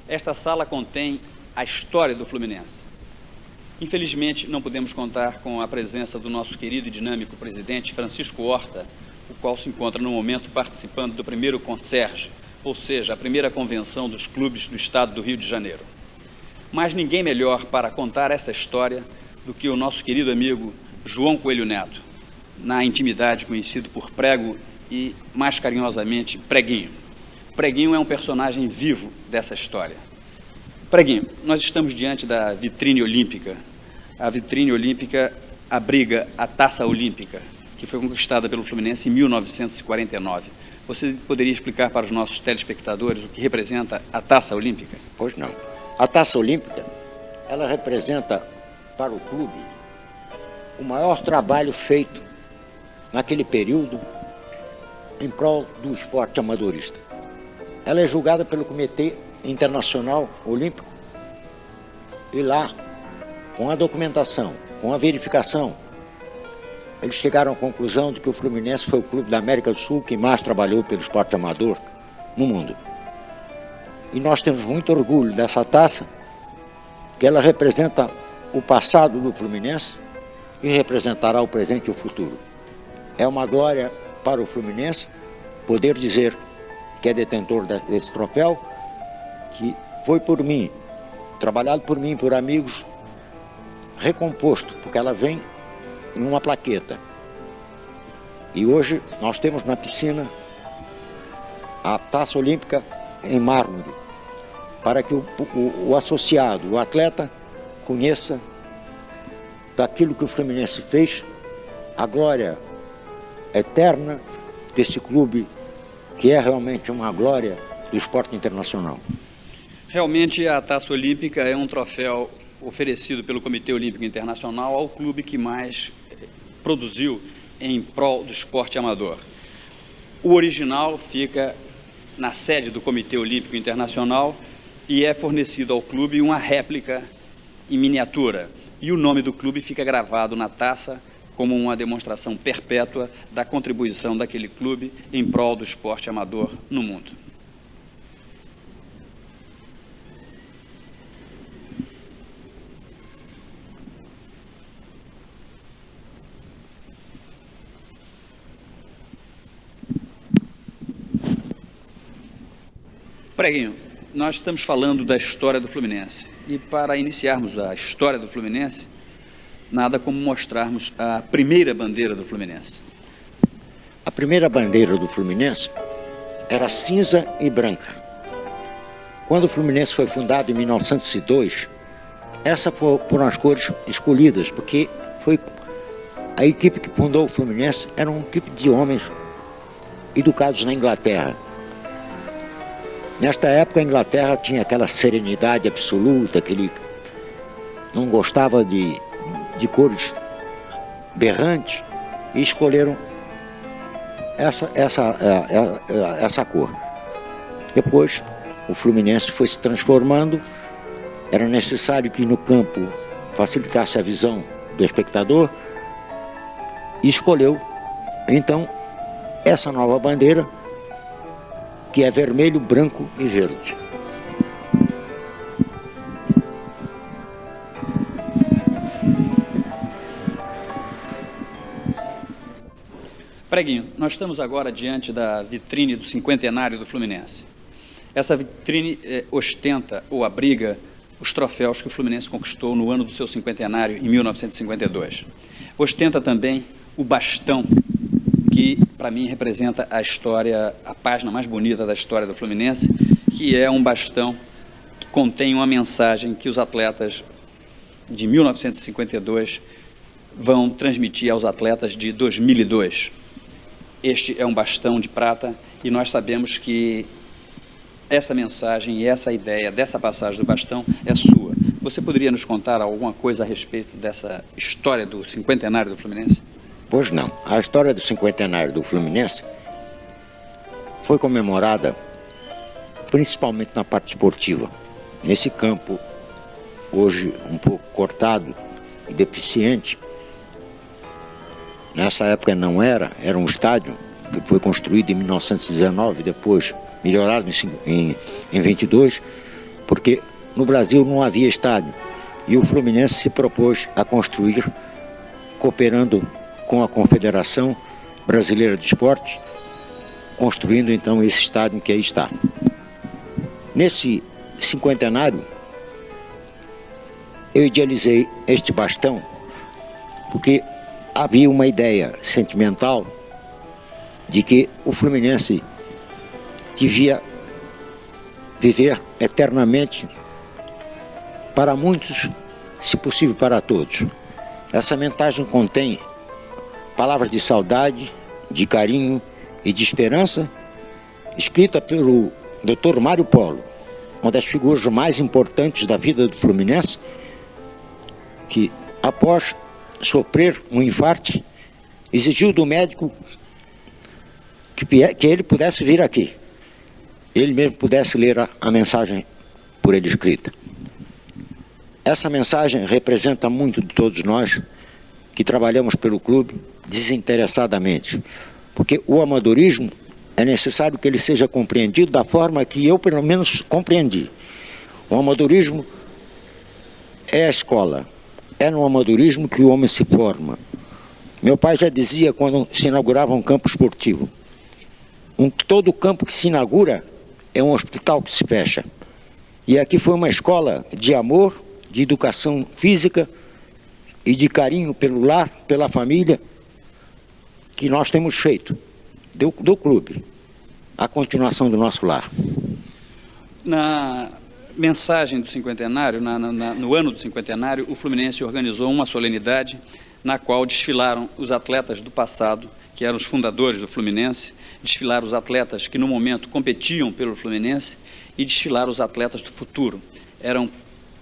Esta sala contém a história do Fluminense. Infelizmente, não podemos contar com a presença do nosso querido e dinâmico presidente Francisco Horta, o qual se encontra no momento participando do primeiro Concerge, ou seja, a primeira convenção dos clubes do estado do Rio de Janeiro. Mas ninguém melhor para contar esta história do que o nosso querido amigo João Coelho Neto, na intimidade conhecido por Prego e, mais carinhosamente, Preguinho. Preguinho é um personagem vivo dessa história. Preguinho, nós estamos diante da vitrine olímpica. A vitrine olímpica abriga a Taça Olímpica, que foi conquistada pelo Fluminense em 1949. Você poderia explicar para os nossos telespectadores o que representa a Taça Olímpica? Pois não. A Taça Olímpica, ela representa para o clube o maior trabalho feito naquele período em prol do esporte amadorista. Ela é julgada pelo Comitê Internacional Olímpico e lá, com a documentação, com a verificação, eles chegaram à conclusão de que o Fluminense foi o clube da América do Sul que mais trabalhou pelo esporte amador no mundo. E nós temos muito orgulho dessa taça, que ela representa o passado do Fluminense e representará o presente e o futuro. É uma glória para o Fluminense poder dizer que é detentor desse troféu, que foi por mim, trabalhado por mim, por amigos, recomposto, porque ela vem em uma plaqueta. E hoje nós temos na piscina a Taça Olímpica em mármore, para que o associado, o atleta, conheça daquilo que o Fluminense fez, a glória eterna desse clube, que é realmente uma glória do esporte internacional. Realmente, a Taça Olímpica é um troféu oferecido pelo Comitê Olímpico Internacional ao clube que mais produziu em prol do esporte amador. O original fica na sede do Comitê Olímpico Internacional e é fornecido ao clube uma réplica em miniatura. E o nome do clube fica gravado na taça como uma demonstração perpétua da contribuição daquele clube em prol do esporte amador no mundo. Preguinho, nós estamos falando da história do Fluminense. E para iniciarmos a história do Fluminense, nada como mostrarmos a primeira bandeira do Fluminense. A primeira bandeira do Fluminense era cinza e branca. Quando o Fluminense foi fundado em 1902, essas foram as cores escolhidas, porque foi a equipe que fundou o Fluminense era uma equipe de homens educados na Inglaterra. Nesta época, a Inglaterra tinha aquela serenidade absoluta, que ele não gostava de cores berrantes, e escolheram essa cor. Depois, o Fluminense foi se transformando, era necessário que no campo facilitasse a visão do espectador, e escolheu, então, essa nova bandeira, que é vermelho, branco e verde. Preguinho, nós estamos agora diante da vitrine do cinquentenário do Fluminense. Essa vitrine ostenta ou abriga os troféus que o Fluminense conquistou no ano do seu cinquentenário, em 1952. Ostenta também o bastão, que para mim representa a história, a página mais bonita da história do Fluminense, que é um bastão que contém uma mensagem que os atletas de 1952 vão transmitir aos atletas de 2002. Este é um bastão de prata e nós sabemos que essa mensagem e essa ideia dessa passagem do bastão é sua. Você poderia nos contar alguma coisa a respeito dessa história do cinquentenário do Fluminense? Pois não. A história do cinquentenário do Fluminense foi comemorada principalmente na parte esportiva. Nesse campo, hoje um pouco cortado e deficiente, nessa época não era um estádio que foi construído em 1919, depois melhorado em 22, porque no Brasil não havia estádio e o Fluminense se propôs a construir, cooperando com a Confederação Brasileira de Esportes, construindo então esse estádio que aí está. Nesse cinquentenário, eu idealizei este bastão porque havia uma ideia sentimental de que o Fluminense devia viver eternamente, para muitos, se possível para todos. Essa mensagem contém palavras de saudade, de carinho e de esperança, escrita pelo Dr. Mário Polo, uma das figuras mais importantes da vida do Fluminense, que após sofrer um infarto, exigiu do médico que ele pudesse vir aqui, ele mesmo pudesse ler a mensagem por ele escrita. Essa mensagem representa muito de todos nós que trabalhamos pelo clube desinteressadamente, porque o amadorismo é necessário que ele seja compreendido da forma que eu pelo menos compreendi. O amadorismo é a escola, é no amadorismo que o homem se forma. Meu pai já dizia quando se inaugurava um campo esportivo: todo campo que se inaugura é um hospital que se fecha. E aqui foi uma escola de amor, de educação física e de carinho pelo lar, pela família, que nós temos feito do clube, a continuação do nosso lar. Na mensagem do cinquentenário, no ano do cinquentenário, o Fluminense organizou uma solenidade na qual desfilaram os atletas do passado, que eram os fundadores do Fluminense, desfilaram os atletas que no momento competiam pelo Fluminense e desfilaram os atletas do futuro. Eram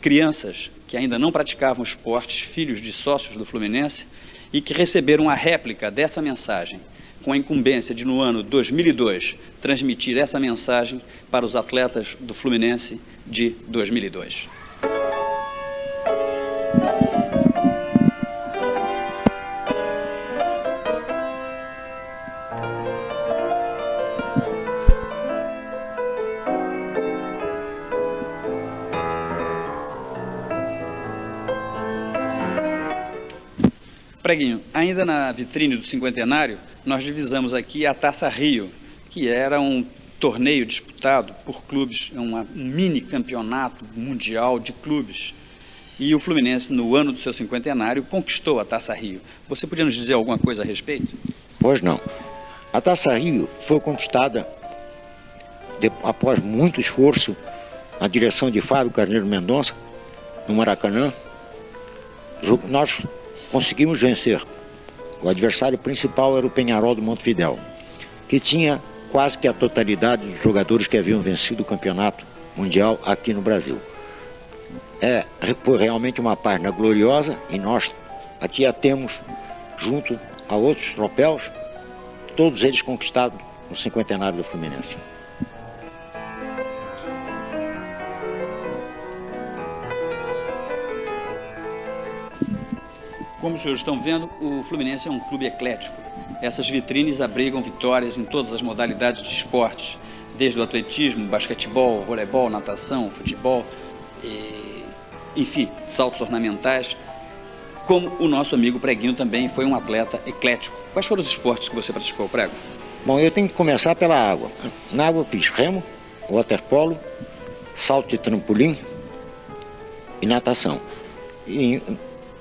crianças que ainda não praticavam esportes, filhos de sócios do Fluminense, e que receberam a réplica dessa mensagem, com a incumbência de, no ano 2002, transmitir essa mensagem para os atletas do Fluminense de 2002. Preguinho, ainda na vitrine do cinquentenário, nós divisamos aqui a Taça Rio, que era um torneio disputado por clubes, um mini campeonato mundial de clubes. E o Fluminense, no ano do seu cinquentenário, conquistou a Taça Rio. Você podia nos dizer alguma coisa a respeito? Pois não. A Taça Rio foi conquistada após muito esforço na direção de Fábio Carneiro Mendonça, no Maracanã. Nós conseguimos vencer. O adversário principal era o Peñarol do Montevidéu, que tinha quase que a totalidade dos jogadores que haviam vencido o campeonato mundial aqui no Brasil. Foi realmente uma página gloriosa e nós aqui a temos junto a outros troféus, todos eles conquistados no cinquentenário do Fluminense. Como os senhores estão vendo, o Fluminense é um clube eclético. Essas vitrines abrigam vitórias em todas as modalidades de esportes, desde o atletismo, basquetebol, voleibol, natação, futebol, enfim, saltos ornamentais. Como o nosso amigo Preguinho também foi um atleta eclético. Quais foram os esportes que você praticou, Prego? Bom, eu tenho que começar pela água. Na água eu fiz remo, waterpolo, salto de trampolim e natação.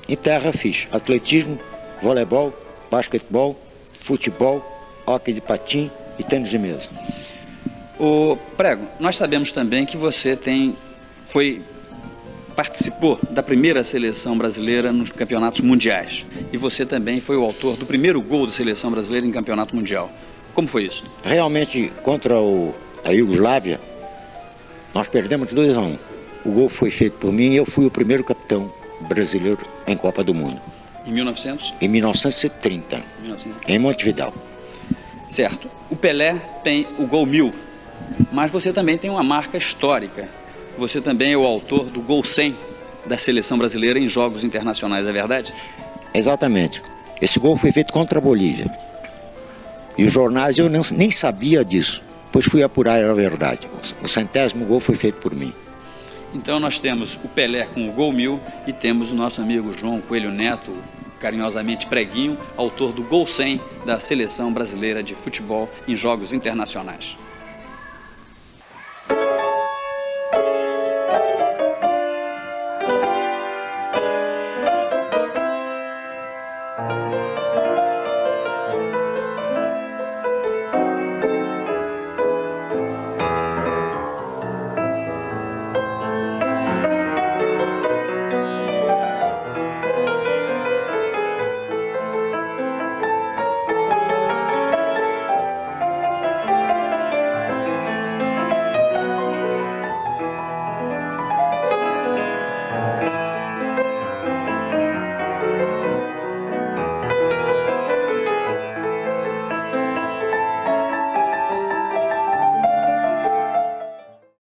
Em terra fiz atletismo, voleibol, basquetebol, futebol, hóquei de patim e tênis de mesa. O Prego, nós sabemos também que você participou da primeira seleção brasileira nos campeonatos mundiais. E você também foi o autor do primeiro gol da seleção brasileira em campeonato mundial. Como foi isso? Realmente, contra a Iugoslávia, nós perdemos 2-1. O gol foi feito por mim e eu fui o primeiro capitão brasileiro em Copa do Mundo. Em 1900? Em 1930, em Montevidéu. Certo. O Pelé tem o gol 1000, mas você também tem uma marca histórica. Você também é o autor do gol 100 da seleção brasileira em jogos internacionais, é verdade? Exatamente. Esse gol foi feito contra a Bolívia. E os jornais, eu nem sabia disso, pois fui apurar a verdade. O 100º gol foi feito por mim. Então nós temos o Pelé com o Gol 1000 e temos o nosso amigo João Coelho Neto, carinhosamente Preguinho, autor do Gol 100 da Seleção Brasileira de Futebol em Jogos Internacionais.